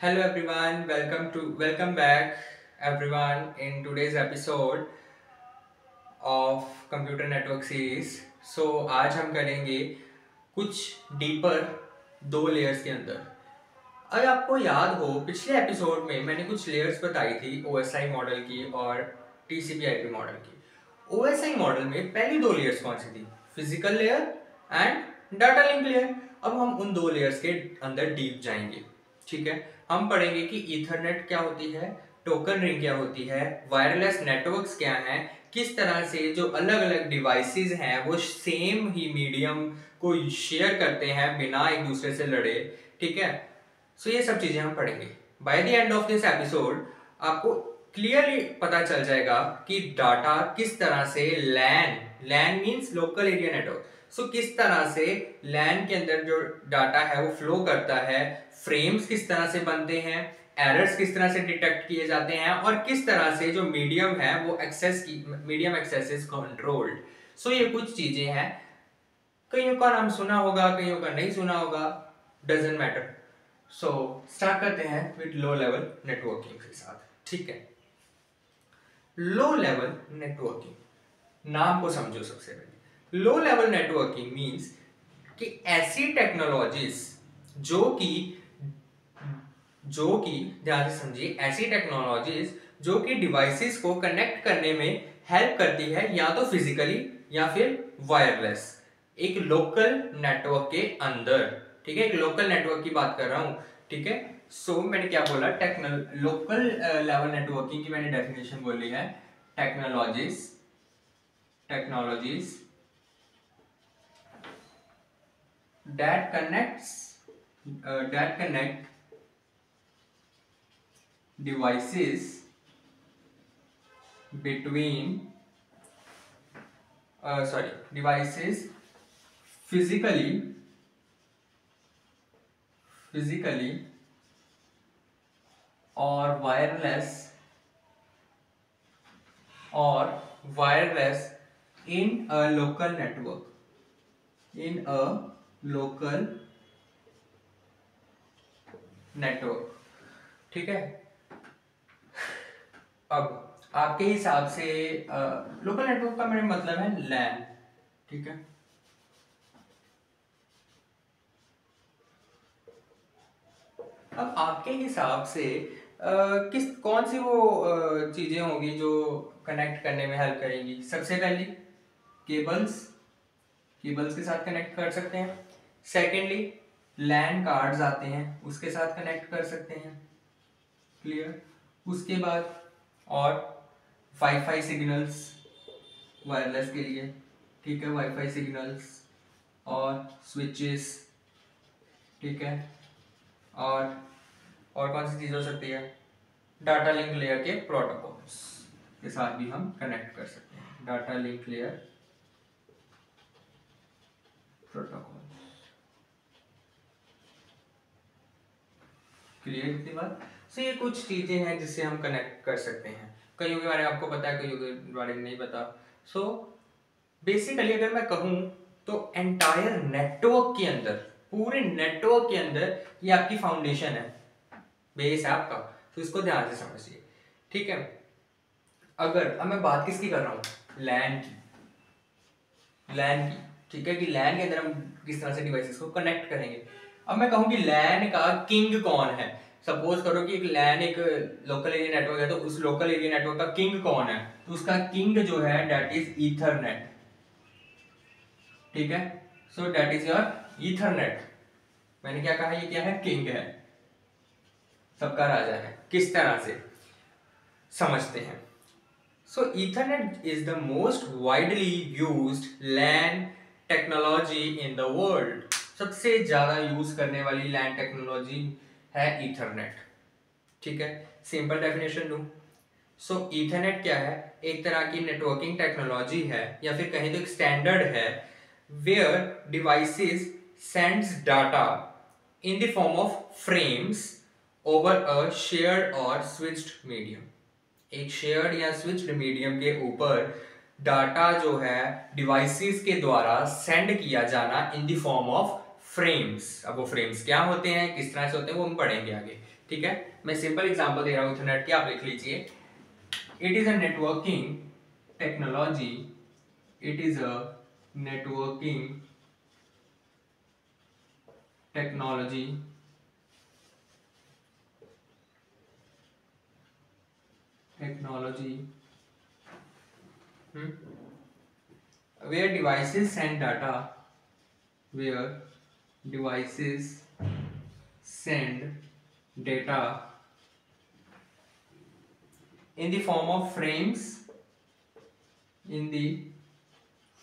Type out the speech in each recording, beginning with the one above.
Hello everyone, welcome back everyone in today's episode of computer network series. आज हम करेंगे कुछ डीपर दो लेयर्स के अंदर। अगर आपको याद हो पिछले एपिसोड में मैंने कुछ लेयर्स बताई थी ओएसआई मॉडल की और टीसीपी आईपी मॉडल की। ओएसआई मॉडल में पहली दो लेयर्स कौन सी थी? Physical layer and data link layer. अब हम उन दो लेयर्स के अंदर डीप जाएंगे। ठीक है, हम पढ़ेंगे कि ईथरनेट क्या होती है, टोकन रिंग क्या होती है, वायरलेस नेटवर्क्स क्या हैं, किस तरह से जो अलग अलग डिवाइसेस हैं वो सेम ही मीडियम को शेयर करते हैं बिना एक दूसरे से लड़े। ठीक है, ये सब चीजें हम पढ़ेंगे। By the end of this episode आपको क्लियरली पता चल जाएगा कि डाटा किस तरह से लैन लैन मींस लोकल एरिया नेटवर्क, किस तरह से लैन के अंदर जो डाटा है वो फ्लो करता है, फ्रेम्स किस तरह से बनते हैं, एरर्स किस तरह से डिटेक्ट किए जाते हैं और किस तरह से जो मीडियम है वो मीडियम एक्सेस इज कंट्रोल्ड। ये कुछ चीजें हैं, कईयों का नाम सुना होगा, कईयों का नहीं सुना होगा, डजेंट मैटर। स्टार्ट करते हैं विद लो लेवल नेटवर्किंग के साथ। ठीक है, लो लेवल नेटवर्किंग नाम को समझो। सबसे पहले लो लेवल नेटवर्किंग मींस कि ऐसी टेक्नोलॉजीज जो कि ध्यान से समझिए, ऐसी टेक्नोलॉजीज जो कि डिवाइसेस को कनेक्ट करने में हेल्प करती है, या तो फिजिकली या फिर वायरलेस, एक लोकल नेटवर्क के अंदर। ठीक है, एक लोकल नेटवर्क की बात कर रहा हूं। ठीक है, मैंने क्या बोला, लोकल लेवल नेटवर्किंग की मैंने डेफिनेशन बोली है, technologies technologies that connect devices between devices physically or wireless in a local network, in a local network. ठीक है, अब आपके हिसाब से लोकल नेटवर्क का मेरा मतलब है लैन। ठीक है, अब आपके हिसाब से कौन सी वो चीजें होंगी जो कनेक्ट करने में हेल्प करेंगी? सबसे पहली केबल्स के साथ कनेक्ट कर सकते हैं। सेकेंडली लैन कार्ड्स आते हैं, उसके साथ कनेक्ट कर सकते हैं। क्लियर? उसके बाद और वाईफाई सिग्नल्स वायरलेस के लिए। ठीक है, वाईफाई सिग्नल्स और स्विचेस। ठीक है, और कौन सी चीज़ हो सकती है? डाटा लिंक लेयर के प्रोटोकॉल्स के साथ भी हम कनेक्ट कर सकते हैं। Data link layer protocol. Clear इतनी बात? ये कुछ चीजें हैं जिससे हम कनेक्ट कर सकते हैं। कईयों के बारे में आपको पता है, कईयों के बारे में नहीं पता। बेसिकली अगर मैं कहूँ तो एंटायर नेटवर्क के अंदर, पूरे नेटवर्क के अंदर ये आपकी फाउंडेशन है, बेस है आपका। इसको ध्यान से समझिए। ठीक है, अगर अब मैं बात किसकी कर रहा हूँ? लैन की। ठीक है, कि लैन के अंदर हम किस तरह से डिवाइसेस को कनेक्ट करेंगे। अब मैं कहूँ कि लैन का किंग कौन है? सपोज करो कि एक लोकल एरिया नेटवर्क है, तो उस लोकल एरिया नेटवर्क का किंग कौन है? तो उसका किंग जो है दैट इज ईथरनेट। ठीक है, दैट इज योर ईथरनेट। मैंने क्या कहा? ये क्या है? किंग है, सबका राजा है। किस तरह से समझते हैं? Ethernet is the most widely used LAN technology in the world. सबसे ज्यादा यूज करने वाली LAN टेक्नोलॉजी है ईथरनेट। ठीक है, सिंपल डेफिनेशन दूं। ईथरनेट क्या है? एक तरह की नेटवर्किंग टेक्नोलॉजी है, या फिर कहें तो एक स्टैंडर्ड है, where devices sends data in the form of frames over a shared और स्विच्ड मीडियम। एक शेयर्ड या स्विच्ड मीडियम के ऊपर डाटा जो है डिवाइसेस के द्वारा सेंड किया जाना इन द फॉर्म ऑफ फ्रेम्स। अब वो फ्रेम्स क्या होते हैं, किस तरह से होते हैं, वो हम पढ़ेंगे आगे। ठीक है, मैं सिंपल एग्जांपल दे रहा हूँ इथरनेट की, आप लिख लीजिए। It is a networking technology, it is a networking technology where devices send data, where devices send data in the form of frames, in the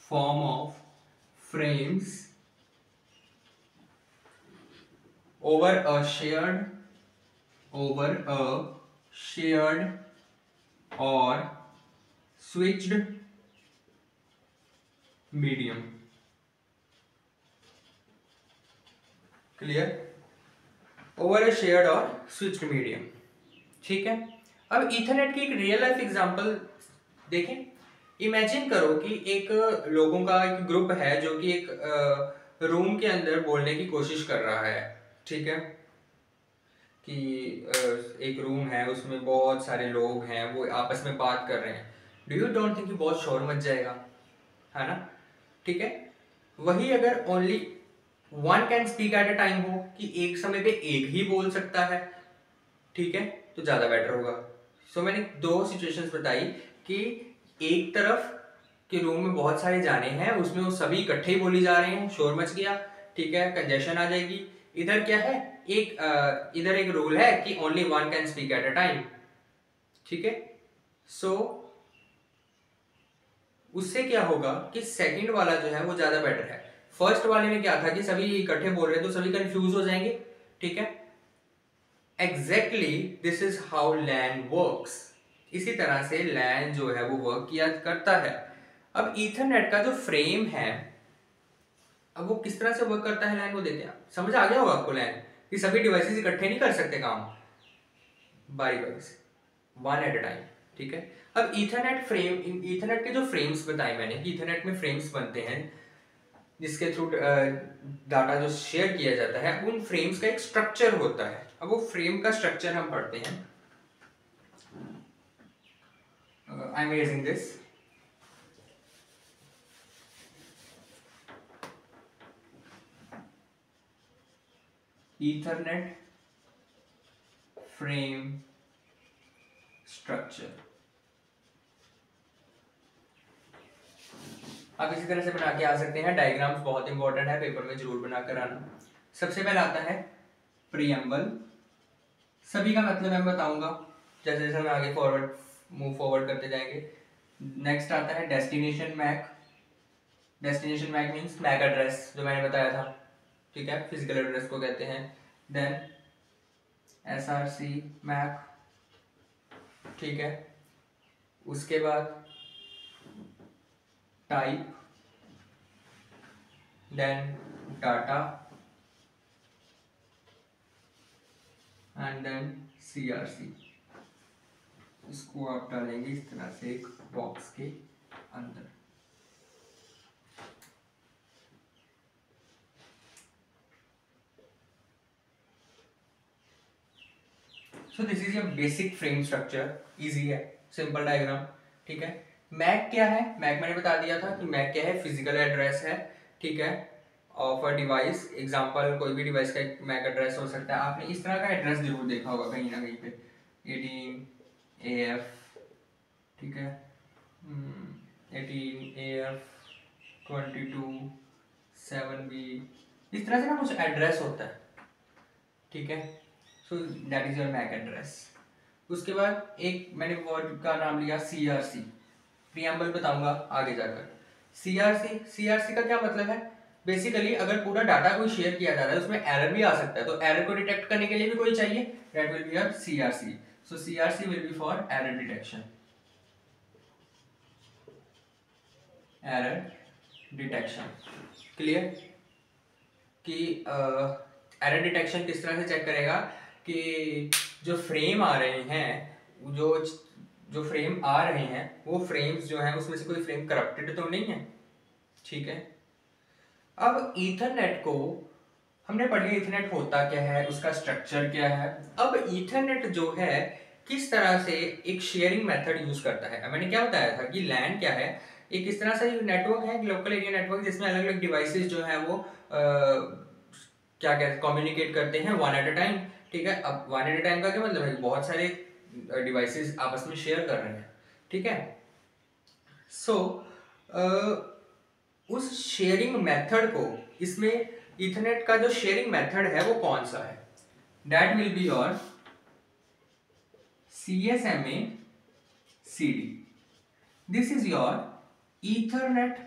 form of frames over a shared or switched medium. Clear? Over a shared और switched medium. ठीक है, अब Ethernet की एक real life example देखें। Imagine करो कि एक लोगों का एक ग्रुप है जो कि एक रूम के अंदर बोलने की कोशिश कर रहा है। ठीक है, कि एक रूम है, उसमें बहुत सारे लोग हैं, वो आपस में बात कर रहे हैं। डू यू डोंट थिंक कि बहुत शोर मच जाएगा, है ना? ठीक है, वही अगर only one can speak at a time हो, कि एक समय पे एक ही बोल सकता है, ठीक है, तो ज्यादा बेटर होगा। सो मैंने दो सिचुएशंस बताई कि एक तरफ के रूम में बहुत सारे जाने हैं, उसमें वो सभी इकट्ठे ही बोली जा रहे हैं, शोर मच गया, ठीक है, कंजेशन आ जाएगी। इधर क्या है, इधर एक रूल है कि only one can speak at a time. ठीक है, सो उससे क्या होगा कि सेकंड वाला जो है वो ज्यादा बेटर है। फर्स्ट वाले में क्या था कि सभी इकट्ठे बोल रहे हैं तो सभी कंफ्यूज हो जाएंगे। ठीक है, exactly this is how LAN works. इसी तरह से लैन जो है वो वर्क किया करता है। अब ईथरनेट का जो फ्रेम है, अब वो किस तरह से वर्क करता है लैन, वो देते हैं। समझ आ गया होगा आपको लैन, कि सभी डिवाइसेस इकट्ठे नहीं कर सकते काम, बारी बारी से, वन एट अ टाइम। ठीक है, अब ईथरनेट फ्रेम, ईथरनेट के जो फ्रेम्स बताए मैंने कि ईथरनेट में फ्रेम्स बनते हैं जिसके थ्रू डाटा जो शेयर किया जाता है, उन फ्रेम्स का एक स्ट्रक्चर होता है। अब वो फ्रेम का स्ट्रक्चर हम पढ़ते हैं। I am using this. Ethernet frame structure. आप इसी तरह से बना के आ सकते हैं। डायग्राम्स बहुत इंपॉर्टेंट है, पेपर में जरूर बना कर आना। सबसे पहले आता है प्रीएम्बल। सभी का मतलब मैं बताऊंगा जैसे जैसे हम आगे मूव फॉरवर्ड करते जाएंगे। नेक्स्ट आता है destination MAC. Destination MAC means MAC address, जो मैंने बताया था। ठीक है, फिजिकल एड्रेस को कहते हैं। Then SRC MAC. ठीक है, उसके बाद type, then data, and then CRC. इसको आप डालेंगे इस तरह से एक बॉक्स के अंदर। So this is your basic frame structure. Easy है, सिंपल डायग्राम। ठीक है, मैक क्या है? मैक मैंने बता दिया था कि मैक क्या है, फिजिकल एड्रेस है। ठीक है, ऑफ अ डिवाइस। एग्जांपल कोई भी डिवाइस का एक मैक एड्रेस हो सकता है। आपने इस तरह का एड्रेस जरूर देखा होगा कहीं ना कहीं पे, 18AF। ठीक है, 18AF 22 7B, इस तरह से ना कुछ एड्रेस होता है। ठीक है, so that is your MAC address. उसके बाद एक मैंने वर्ड का नाम लिया सीआरसी। प्रीएम्बल बताऊंगा आगे जाकर। सीआरसी का क्या मतलब है? बेसिकली अगर पूरा डाटा कोई शेयर किया जा रहा है उसमें एरर भी आ सकता है, तो एरर को डिटेक्ट करने के लिए भी कोई चाहिए। That will be your CRC. So CRC will be for error detection. Error detection, clear? कि एरर डिटेक्शन किस तरह से चेक करेगा कि जो फ्रेम आ रहे हैं, जो फ्रेम आ रहे हैं वो फ्रेम्स जो हैं उसमें से कोई फ्रेम करप्टेड तो नहीं है। ठीक है, अब ईथरनेट को हमने पढ़ लिया इथरनेट होता क्या है, उसका स्ट्रक्चर क्या है। अब इथरनेट जो है किस तरह से एक शेयरिंग मेथड यूज करता है। मैंने क्या बताया था कि लैन क्या है, एक इस तरह से नेटवर्क है, लोकल एरिया नेटवर्क, जिसमें अलग अलग डिवाइसेस जो है वो क्या कहते हैं, कम्युनिकेट करते हैं वन एट अ टाइम। ठीक है, अब वन एट अ टाइम का क्या मतलब है, बहुत सारे डिवाइसेस आपस में शेयर कर रहे हैं। ठीक है, सो उस शेयरिंग मेथड को, इसमें इथरनेट का जो शेयरिंग मेथड है वो कौन सा है, that will be your CSMA CD. This is your Ethernet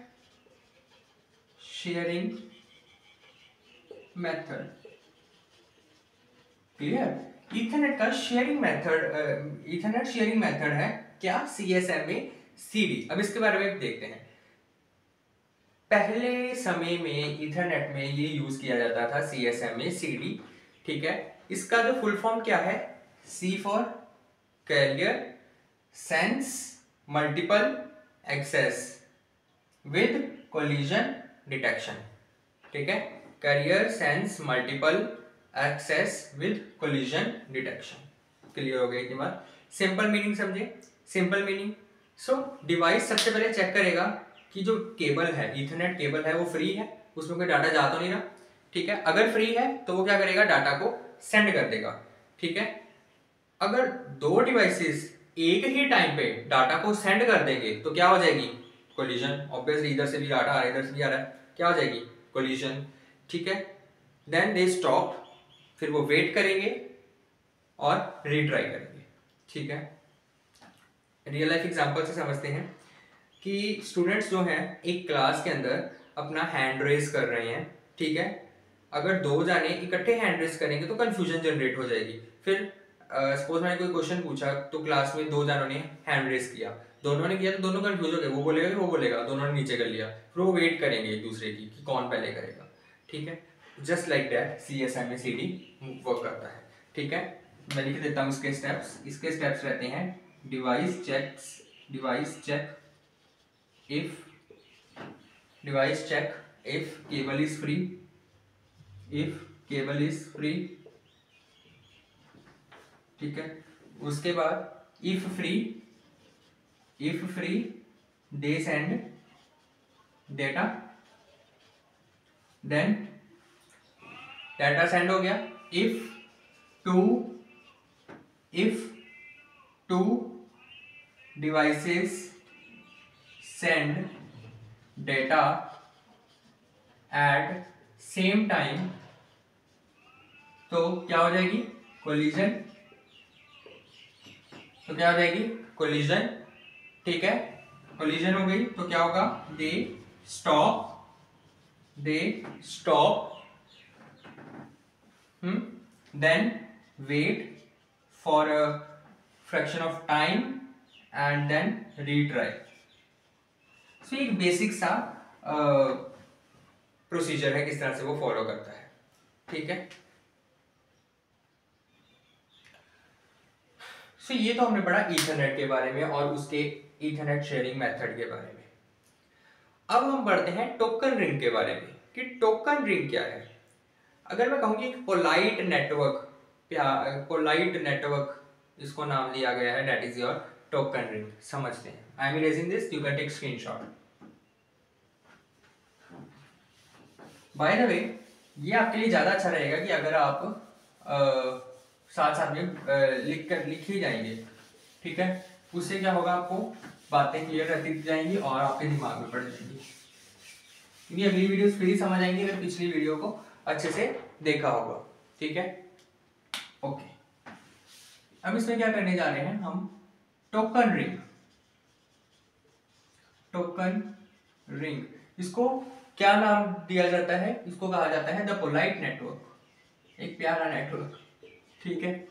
sharing method. Clear, Ethernet का sharing method, Ethernet sharing method है क्या, CSMA CD। अब इसके बारे में देखते हैं। पहले समय में इथरनेट में ये यूज किया जाता था CSMA CD। ठीक है, इसका जो फुल फॉर्म क्या है, C for carrier sense multiple access with collision detection. ठीक है, carrier sense multiple access with collision detection. Clear हो गई इतनी बात। सिंपल मीनिंग समझे, सिंपल मीनिंग। सो डिवाइस सबसे पहले चेक करेगा कि जो केबल है, इथरनेट केबल है, वो फ्री है, उसमें कोई डाटा जा तो नहीं रहा। ठीक है, अगर फ्री है तो वो क्या करेगा, डाटा को सेंड कर देगा। ठीक है, अगर दो डिवाइसेस एक ही टाइम पे डाटा को सेंड कर देंगे तो क्या हो जाएगी, कोलिजन। ऑब्वियसली इधर से भी डाटा आ रहा है, इधर से भी आ रहा है, क्या हो जाएगी, कोलिजन। ठीक है, देन दे स्टॉप, फिर वो वेट करेंगे और रीट्राई करेंगे। ठीक है, रियल लाइफ एग्जांपल से समझते हैं कि स्टूडेंट्स जो हैं एक क्लास के अंदर अपना हैंड रेज कर रहे हैं। ठीक है, अगर दो जाने इकट्ठे हैंड रेज करेंगे तो कंफ्यूजन जनरेट हो जाएगी। फिर सपोज मैंने कोई क्वेश्चन पूछा तो क्लास में दो जनों ने हैंड रेज किया, दोनों ने किया तो दोनों कंफ्यूज हो गए, वो बोलेगा कि वो बोलेगा, दोनों ने नीचे कर लिया, फिर वो वेट करेंगे एक दूसरे की कि कौन पहले करेगा। ठीक है, just like that CSMA CD work करता है। ठीक है, मैं लिख देता हूँ इसके स्टेप्स। इसके स्टेप्स रहते हैं, device check if cable is free, if cable is free. ठीक है, उसके बाद if free they send data, then data send हो गया। If two devices send data at same time तो क्या हो जाएगी, कोलिजन। तो क्या हो जाएगी, कोलिजन। ठीक है, कोलिजन हो गई तो क्या होगा, they stop then wait for a fraction of time and then retry. So एक बेसिक सा प्रोसीजर है किस तरह से वो फॉलो करता है। ठीक है, सो ये तो हमने पढ़ा इथरनेट के बारे में और उसके इथरनेट शेयरिंग मेथड के बारे में। अब हम बढ़ते हैं टोकन रिंग के बारे में कि टोकन रिंग क्या है। अगर मैं कहूँ कि पोलाइट नेटवर्क इसको नाम दिया गया है, that is your token ring. समझते हैं, I am erasing this, you can take screenshot. By the way, ये आपके लिए ज्यादा अच्छा रहेगा कि अगर आप साथ साथ में लिख ही जाएंगे। ठीक है, उससे क्या होगा, आपको बातें क्लियर रहती जाएंगी और आपके दिमाग में पड़ जाएंगी, क्योंकि अगली वीडियो फ्री समझ आएंगी अगर पिछली वीडियो को अच्छे से देखा होगा। ठीक है, ओके। अब इसमें क्या करने जा रहे हैं हम, टोकन रिंग। इसको क्या नाम दिया जाता है, इसको कहा जाता है द पोलाइट नेटवर्क, एक प्यारा नेटवर्क। ठीक है,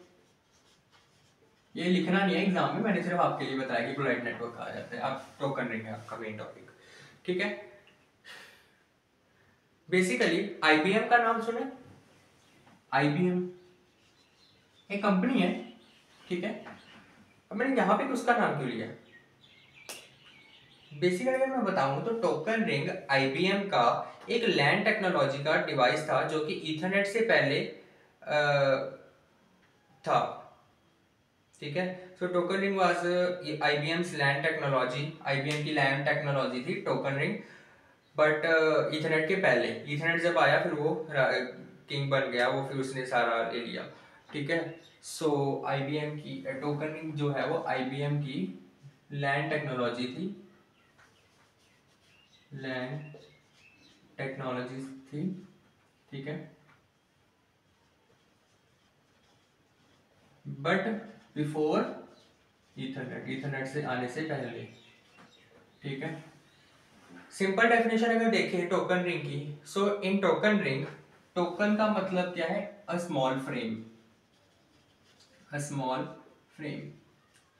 ये लिखना नहीं है एग्जाम में, मैंने सिर्फ आपके लिए बताया कि पोलाइट नेटवर्क कहा जाता है। आप टोकन रिंग है आपका मेन टॉपिक। ठीक है, बेसिकली IBM का नाम सुने, IBM एक कंपनी है। ठीक है, अब मैंने यहां पे उसका नाम क्यों लिया, बेसिकली अगर मैं बताऊं तो टोकन रिंग आईबीएम का एक लैन टेक्नोलॉजी का डिवाइस था जो कि ईथरनेट से पहले था। ठीक है, so token ring was IBM's LAN technology, IBM की लैन टेक्नोलॉजी थी टोकन रिंग। बट ईथरनेट के पहले, ईथरनेट जब आया फिर वो किंग बन गया, वो फिर उसने सारा ले लिया। ठीक है, सो आईबीएम की टोकन रिंग जो है वो आईबीएम की लैन टेक्नोलॉजी थी, लैन टेक्नोलॉजी थी। ठीक है, बट बिफोर ईथरनेट, ईथरनेट से आने से पहले। ठीक है, सिंपल डेफिनेशन अगर देखें टोकन रिंग की, सो इन टोकन रिंग, टोकन का मतलब क्या है? A small frame, a small frame.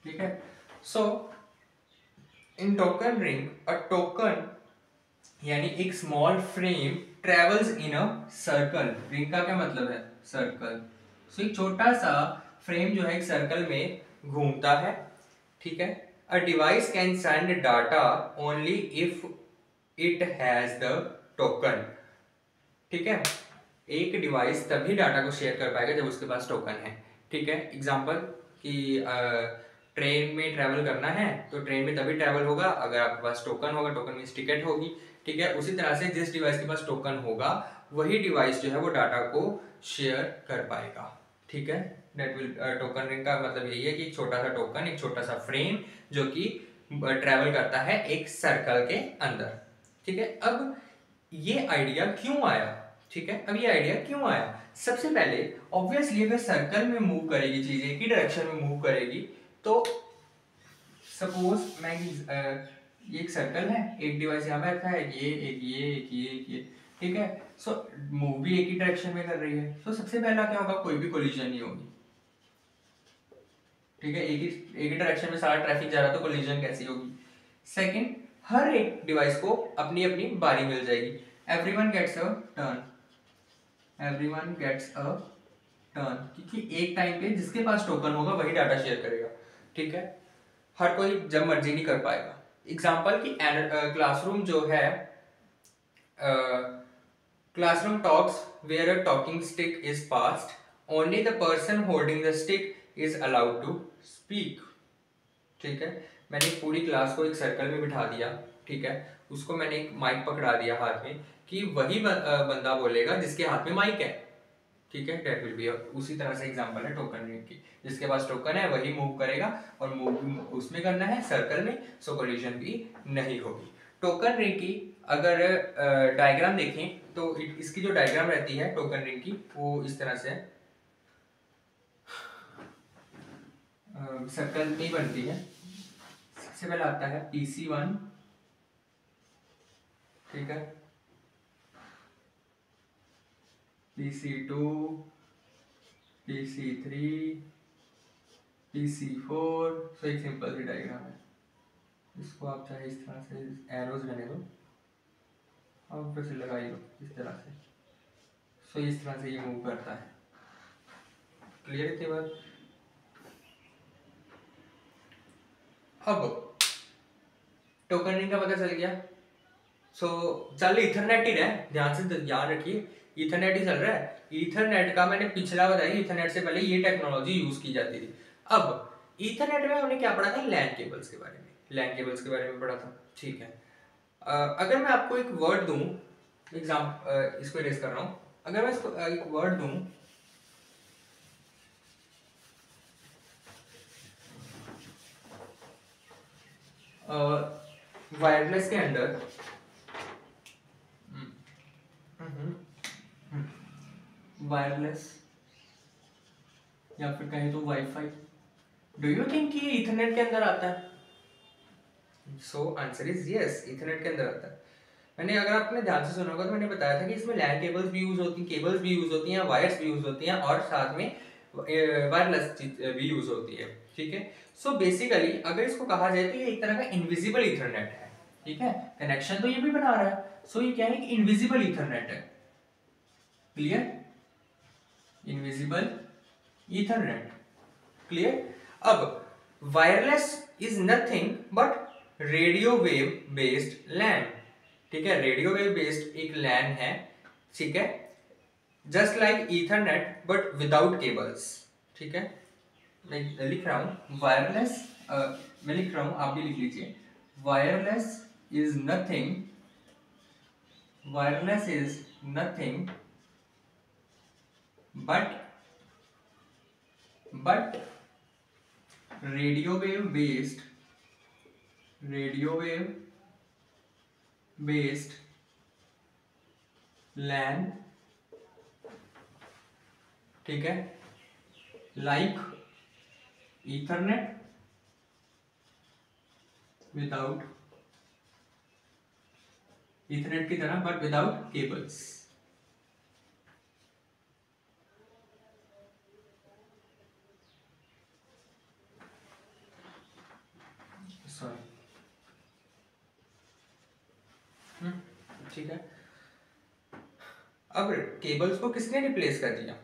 ठीक है, सो इन टोकन रिंग अ टोकन यानी एक small frame travels in a circle. Ring का क्या मतलब है? सर्कल। सो एक छोटा सा फ्रेम जो है एक सर्कल में घूमता है। ठीक है, a device can send data only if it has the token. ठीक है, एक डिवाइस तभी डाटा को शेयर कर पाएगा जब उसके पास टोकन है। ठीक है, एग्जांपल कि ट्रेन में ट्रैवल करना है तो ट्रेन में तभी ट्रैवल होगा अगर आपके पास टोकन होगा, टोकन मींस टिकट होगी। ठीक है, उसी तरह से जिस डिवाइस के पास टोकन होगा वही डिवाइस जो है वो डाटा को शेयर कर पाएगा। ठीक है, दैट विल टोकन रिंग का मतलब यही है कि एक छोटा सा टोकन, एक छोटा सा फ्रेम जो कि ट्रैवल करता है एक सर्कल के अंदर। ठीक है, अब ये आइडिया क्यों आया? ठीक है, अब ये आइडिया क्यों आया? सबसे पहले ऑब्वियसली अगर सर्कल में मूव करेगी चीजें, एक ही डायरेक्शन में मूव करेगी, तो सपोज मैं ये एक सर्कल है, एक डिवाइस यहाँ पे रखा है, ये एक ये एक ये एक ये। ठीक है, सो मूव भी एक ही डायरेक्शन में कर रही है, सो सबसे पहला क्या होगा? कोई भी कोलिजन नहीं होगी। ठीक है, एक ही डायरेक्शन में सारा ट्रैफिक जा रहा है तो कोलिजन कैसी होगी? सेकंड, हर एक डिवाइस को अपनी अपनी बारी मिल जाएगी। Everyone gets a turn, everyone gets a turn, क्योंकि एक टाइम पे जिसके पास टोकन होगा वही डाटा शेयर करेगा। ठीक है, हर कोई जब मर्जी नहीं कर पाएगा। एग्जाम्पल की क्लासरूम जो है, classroom talks where a talking stick is passed, only the person holding the stick is allowed to speak। ठीक है, मैंने पूरी क्लास को एक सर्कल में बिठा दिया। ठीक है, उसको मैंने एक माइक पकड़ा दिया हाथ में कि वही बंदा बोलेगा जिसके हाथ में माइक है। ठीक है, डेट विल बी उसी तरह से एग्जांपल है टोकन रिंग की, जिसके पास टोकन है वही मूव करेगा और मूव उसमें करना है सर्कल में, सो कोलिजन भी नहीं होगी। टोकन रिंग की अगर डायग्राम देखें तो इसकी जो डायग्राम रहती है टोकन रिंग की वो इस तरह से सर्कल में बनती है। सबसे पहले आता है PC1। ठीक है, PC2, PC3, PC4। सो एक सिंपल सी डायग्राम है, इसको आप चाहे इस तरह से एरोज रहने दो और ऊपर से लगाई दो इस तरह से। सो इस तरह से ये मूव करता है। क्लियर थी बात? अब टोकन रिंग का पता चल गया। सो चल इथरनेट ही रहा है, ध्यान से याद रखिए, इथरनेट ही चल रहा है। इथरनेट का मैंने पिछला बताया, इथरनेट से पहले ये टेक्नोलॉजी यूज की जाती थी। अब इथरनेट में हमने क्या पढ़ा था? लैन केबल्स के बारे में, लैन केबल्स के बारे में पढ़ा था। ठीक है, अगर मैं आपको एक वर्ड दूं, इसको इरेज कर रहा हूं, अगर मैं इसको एक वर्ड दूं, वायरलेस के अंदर वायरलेस या फिर कहें तो वाईफाई, डू यू थिंक ये इथरनेट के अंदर आता है? So answer is yes, Ethernet के अंदर आता है। मैंने, अगर आपने ध्यान से सुना होगा तो मैंने बताया था कि इसमें लैन केबल्स भी यूज होती हैं, केबल्स भी यूज होती हैं, वायर्स भी यूज होती हैं और साथ में वायरलेस भी यूज होती है। ठीक है, सो बेसिकली अगर इसको कहा जाए तो ये एक तरह का इनविजिबल इथरनेट है। ठीक है, कनेक्शन तो ये भी बना रहा है, सो ये क्या है कि इनविजिबल इथरनेट है। क्लियर? Invisible Ethernet. क्लियर? अब wireless is nothing but radio wave based LAN. ठीक है, रेडियो वेव बेस्ड एक लैन है, ठीक है, just like Ethernet but without cables. ठीक है, मैं लिख रहा हूँ वायरलेस, मैं लिख रहा हूँ, आप भी लिख लीजिए। Wireless is nothing, wireless is nothing but radio wave based LAN, ठीक है, लाइक ईथरनेट विदाउट, ईथरनेट की तरह बट विदाउट केबल्स। सॉरी, ठीक है। अब केबल्स को किसने रिप्लेस कर दिया?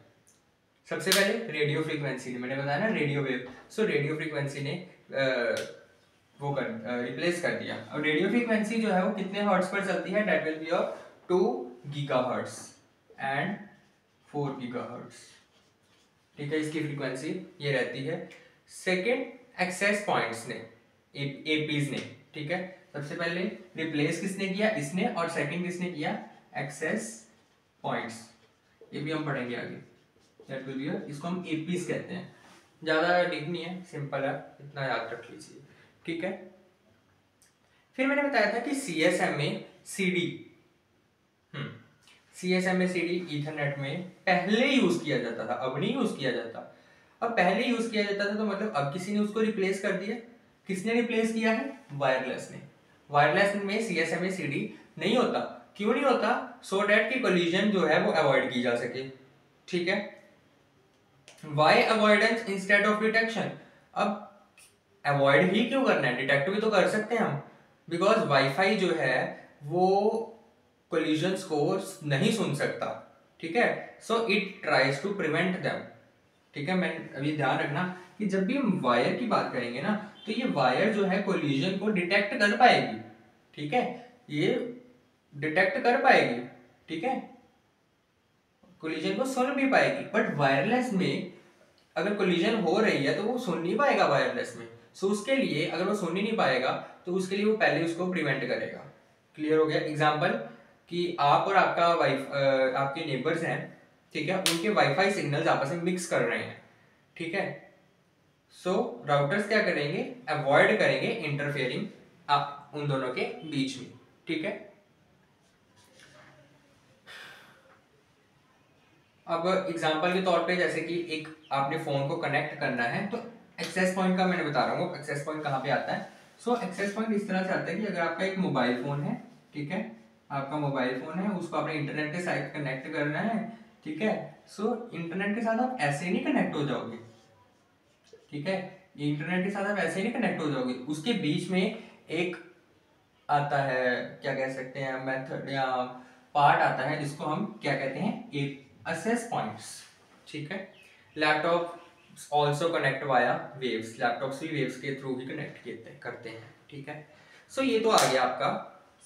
सबसे पहले रेडियो फ्रीक्वेंसी ने, मैंने बताया ना रेडियो वेव, सो रेडियो फ्रीक्वेंसी ने वो कर रिप्लेस कर दिया। और रेडियो फ्रीक्वेंसी जो है वो कितने हर्ट्ज पर चलती है? That will B of 2 gigahertz and 4 gigahertz. ठीक है, इसकी फ्रीक्वेंसी ये रहती है। सेकेंड, एक्सेस पॉइंट्स ने, एपीज ने, ठीक है, सबसे पहले रिप्लेस किसने किया? इसने। और सेकंड किसने किया? Access points. ये भी हम पढ़ेंगे आगे, दैट विल बी, इसको हम एपीज कहते हैं। ज्यादा डीप नहीं है, सिंपल है, इतना याद रख लीजिए। ठीक है, फिर मैंने बताया था कि CSMA CD, CSMA CD Ethernet में पहले यूज किया जाता था, अब नहीं यूज किया जाता। अब पहले यूज किया जाता था तो मतलब अब किसी ने उसको रिप्लेस कर दिया। किसने रिप्लेस किया है? वायरलेस ने। वायरलेस में सीएसएमए सीडी नहीं होता। क्यों नहीं होता? सो डैट की कोलिजन जो है वो अवॉइड की जा सके। ठीक है, why avoidance instead of detection. अब अवॉइड ही क्यों करना है? डिटेक्ट भी तो कर सकते हैं हम, बिकॉज वाईफाई जो है वो कोलिजन्स को नहीं सुन सकता। ठीक है, so it tries to prevent them. ठीक है, मैं अभी ध्यान रखना कि जब भी हम वायर की बात करेंगे ना, तो ये वायर जो है कोलिजन को डिटेक्ट कर पाएगी। ठीक है, ये डिटेक्ट कर पाएगी, ठीक है, कोलिजन को सुन भी पाएगी। बट वायरलेस में अगर कोलिजन हो रही है तो वो सुन नहीं पाएगा वायरलेस में। सो उसके लिए, अगर वो सुन ही नहीं पाएगा तो उसके लिए वो पहले उसको प्रिवेंट करेगा। क्लियर हो गया? एग्जाम्पल कि आप और आपका आपके नेबर्स हैं, ठीक है, उनके वाईफाई सिग्नल्स आपस में मिक्स कर रहे हैं। ठीक है, सो राउटर्स क्या करेंगे? अवॉइड करेंगे इंटरफेयरिंग आप उन दोनों के बीच में। ठीक है, अब एग्जांपल के तौर पे जैसे कि एक आपने फोन को कनेक्ट करना है, तो एक्सेस पॉइंट का मैंने बता रहा हूँ एक्सेस पॉइंट कहाँ पे आता है। सो एक्सेस पॉइंट इस तरह से आता है कि अगर आपका एक मोबाइल फोन है, ठीक है, आपका मोबाइल फोन है, उसको आपने इंटरनेट के साथ कनेक्ट करना है। ठीक है, सो इंटरनेट के साथ आप ऐसे नहीं कनेक्ट हो जाओगे। ठीक है, इंटरनेट के साथ आप ऐसे नहीं कनेक्ट हो जाओगे, उसके बीच में एक आता है, क्या कह सकते हैं, मेथड या पार्ट आता है जिसको हम क्या कहते हैं? Access points. ठीक है, laptop also connect via waves, laptops भी वेव्स के थ्रू ही कनेक्ट करते हैं। ठीक है, सो ये तो आ गया आपका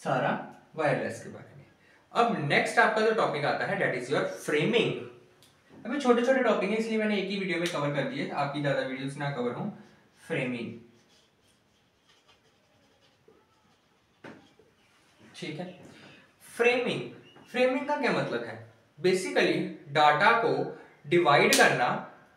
सारा वायरलेस के बारे में। अब नेक्स्ट आपका जो टॉपिक आता है दैट इज योर फ्रेमिंग। अभी छोटे छोटे टॉपिक है इसलिए मैंने एक ही वीडियो में कवर कर दिए, आपकी ज्यादा वीडियोस ना कवर हो। फ्रेमिंग, ठीक है, फ्रेमिंग, फ्रेमिंग का क्या मतलब है? बेसिकली डाटा को डिवाइड करना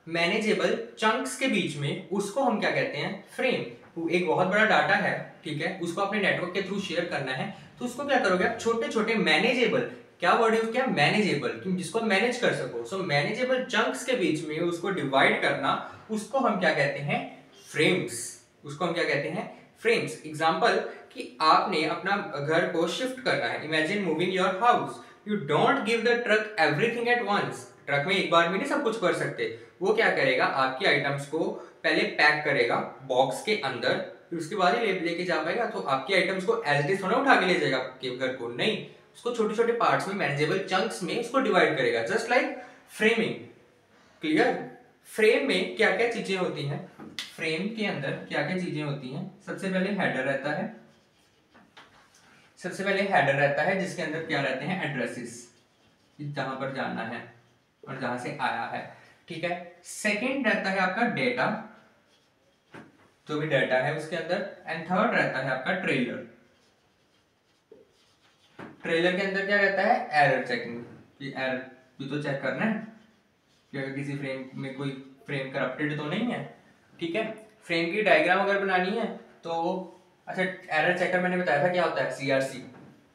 मैनेजेबल चंक्स के बीच में, उसको हम क्या कहते हैं? फ्रेम। एक बहुत बड़ा डाटा है, ठीक है, उसको अपने नेटवर्क के थ्रू शेयर करना है, तो उसको क्या करोगे आप? छोटे छोटे मैनेजेबल, क्या वर्ड यूज किया? मैनेजेबल, जिसको मैनेज कर सको। सो मैनेजेबल चंक्स के बीच में उसको डिवाइड करना, उसको हम क्या कहते हैं? फ्रेम्स। उसको हम क्या कहते हैं? फ्रेम्स। एग्जाम्पल कि आपने अपना घर को शिफ्ट करना है, imagine moving your house, you don't give the truck everything at once. Truck में एक बार में नहीं सब कुछ कर सकते। वो क्या करेगा? आपकी आइटम्स को पहले पैक करेगा बॉक्स के अंदर, फिर उसके बाद ही लेके जा पाएगा। तो आपकी आइटम्स को एज इट इज थोड़ा उठा के ले जाएगा आपके घर को, नहीं, उसको छोटे छोटे पार्ट्स में, मैनेजेबल चंक्स में उसको डिवाइड करेगा, just like framing. Clear? Frame में क्या क्या चीजें होती हैं? फ्रेम के अंदर क्या क्या चीजें होती हैं? सबसे पहले हेडर रहता है, सबसे पहले हेडर रहता है जिसके अंदर क्या रहते हैं, एड्रेसेस, जहां पर जाना है और जहां से आया है, ठीक है। सेकंड रहता है आपका डेटा, जो भी डेटा है उसके अंदर, एंड थर्ड रहता है आपका ट्रेलर। ट्रेलर के अंदर क्या रहता है, एरर चेकिंग, कि एरर भी तो चेक करना है कि अगर किसी फ्रेम में कोई फ्रेम करप्टेड तो नहीं है, ठीक है। फ्रेम की डायग्राम अगर बनानी है तो, अच्छा एरर चेकर मैंने बताया था क्या होता है, सीआरसी।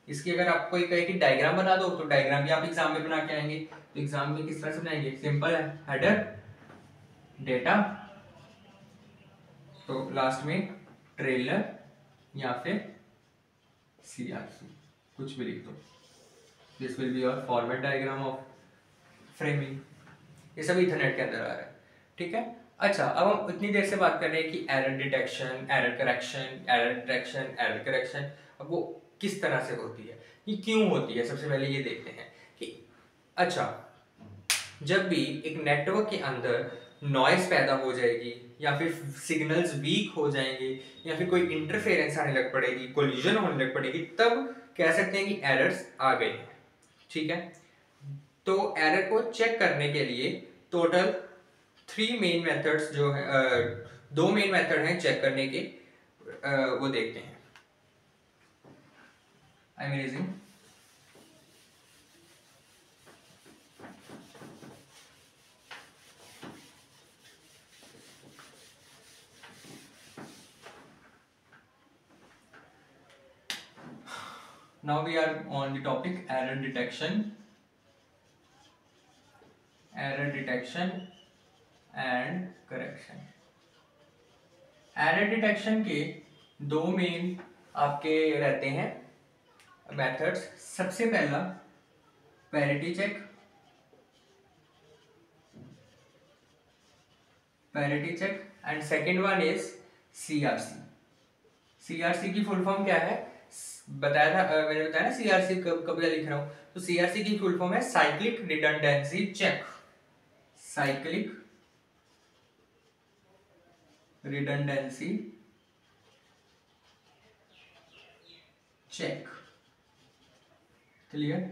इसकी अगर आपको कोई कहे कि डायग्राम बना दो, तो डायग्राम भी आप एग्जाम में बना के आएंगे। तो एग्जाम में किस तरह से बनाएंगे, सिंपल है, हेडर, डेटा, तो लास्ट में ट्रेलर या फिर सीआरसी, कुछ भी लिख दो। This will be your format diagram of framing. ये सब इथरनेट के अंदर आ रहा है, ठीक है। अच्छा, अब हम इतनी देर से बात कर रहे हैं कि error detection, error correction, error detection, error correction, अब वो किस तरह से होती है, ये क्यों होती है, सबसे पहले ये देखते हैं कि अच्छा, जब भी एक नेटवर्क के अंदर नॉइज पैदा हो जाएगी या फिर सिग्नल्स वीक हो जाएंगे या फिर कोई इंटरफेरेंस आने लग पड़ेगी, कोलिजन होने लग पड़ेगी, तब कह सकते हैं कि एरर्स आ गए हैं, ठीक है। तो एरर को चेक करने के लिए टोटल 3 मेन मेथड्स जो है, 2 मेन मेथड हैं चेक करने के, वो देखते हैं। I am erasing. Now we are on the topic error detection and correction। Error detection के 2 मेन आपके रहते हैं मेथड्स। सबसे पहला parity check, and second one is CRC. CRC की फुल फॉर्म क्या है, बताया था, मैंने बताया ना सीआरसी कब क्या लिख रहा हूं, तो सीआरसी की फुल फॉर्म है cyclic redundancy check. Cyclic redundancy check, clear.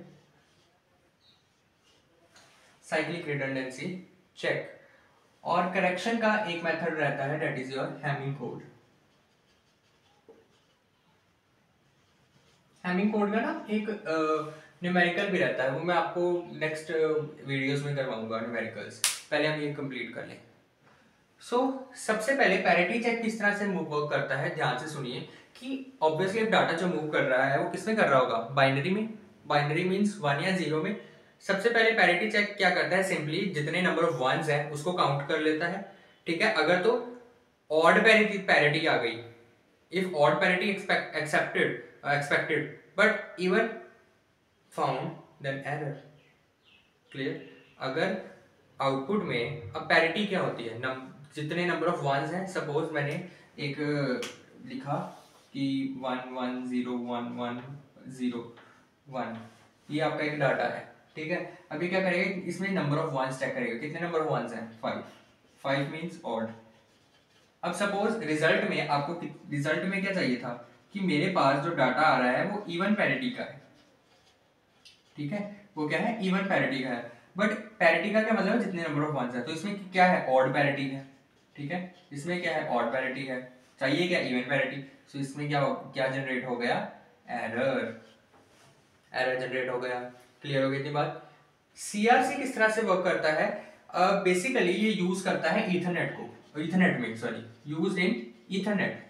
Cyclic redundancy check. और करेक्शन का एक मेथड रहता है, that is your Hamming code. Hamming code का ना एक न्यूमेरिकल भी रहता है, वो मैं आपको नेक्स्ट वीडियोस में करवाऊंगा न्यूमेरिकल्स, पहले हम ये कंप्लीट कर लें। सबसे पहले पैरिटी चेक किस तरह से मूव वर्क करता है, ध्यान से सुनिए कि ऑब्वियसली डाटा जो मूव कर रहा है वो किसमें कर रहा होगा, बाइनरी में। बाइनरी मींस 1 या 0 में। सबसे पहले पैरिटी चेक क्या करता है, सिंपली जितने नंबर ऑफ वंस है उसको काउंट कर लेता है, ठीक है। अगर तो ऑड पैरिटी आ गई, if odd parity expected but even found, then error, clear. अगर आउटपुट में, अब पैरिटी क्या होती है, जितने नंबर ऑफ वंस हैं, सपोज मैंने एक लिखा कि 1 1 0 1 1 0 1, ये आपका एक डाटा है, ठीक है। अभी क्या करेगा, इसमें नंबर ऑफ वंस चेक करेगा, कितने नंबर ऑफ वंस हैं, 5 मींस ऑड। अब सपोज रिजल्ट में आपको, रिजल्ट में क्या चाहिए था कि मेरे पास जो डाटा आ रहा है वो इवन पैरिटी का है, ठीक है, वो क्या है, इवन पैरिटी का है। बट पैरिटी का क्या मतलब है, जितने नंबर ऑफ वंस है, तो इसमें क्या है, ऑड पैरिटी है, ठीक है। इसमें क्या है, ऑड पैरिटी है, चाहिए क्या, इवन पैरिटी। सो इसमें क्या जनरेट हो गया, एरर जनरेट हो गया। क्लियर हो गई थी बात। सीआरसी किस तरह से वर्क करता है, बेसिकली ये यूज करता है ईथरनेट को, ईथरनेट में, sorry, used in Ethernet.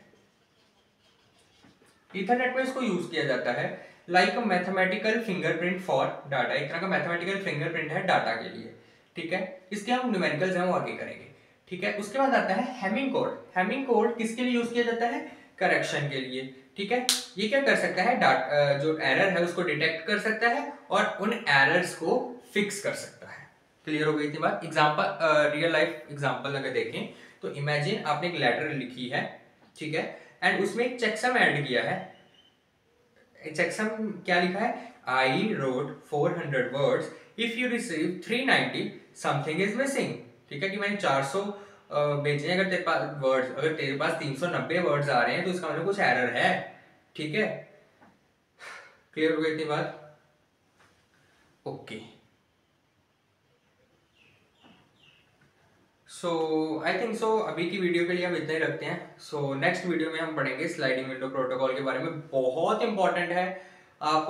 Ethernet में इसको यूज किया जाता है like a mathematical fingerprint for data. एक तरह का मैथमेटिकल फिंगरप्रिंट है डाटा के लिए, ठीक है। इसके हम न्यूमेरिकल्स हैं वो आगे करेंगे, ठीक है। उसके बाद आता है हैमिंग कोड। हैमिंग कोड किसके लिए यूज किया जाता है, करेक्शन के लिए, ठीक है। ये क्या कर सकता है, जो एरर है उसको डिटेक्ट कर सकता है और उन एरर्स को फिक्स कर सकता है। क्लियर हो गई थी बात। एग्जांपल, रियल लाइफ एग्जांपल अगर देखें तो इमेजिन आपने एक लेटर लिखी है, ठीक है, एंड उसमें एक चेकसम ऐड किया है। चेकसम क्या लिखा है, I wrote 400 words, if you receive 390 something is missing, ठीक है, कि मैंने 400 भेजे हैं, अगर तेरे पास वर्ड्स, अगर तेरे पास 390 वर्ड्स आ रहे हैं तो इसका मतलब कुछ एरर है, ठीक है। क्लियर हो गई इतनी बात? Okay, so I think so अभी की वीडियो के लिए हम इतना ही रखते हैं। सो नेक्स्ट वीडियो में हम पढ़ेंगे स्लाइडिंग विंडो प्रोटोकॉल के बारे में। बहुत इंपॉर्टेंट है, आप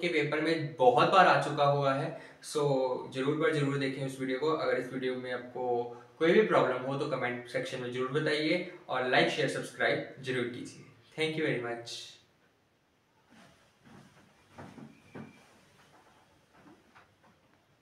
के पेपर में बहुत बार आ चुका हुआ है। सो जरूर देखें उस वीडियो को। अगर इस वीडियो में आपको कोई भी प्रॉब्लम हो तो कमेंट सेक्शन में जरूर बताइए और लाइक शेयर सब्सक्राइब जरूर कीजिए। Thank you very much.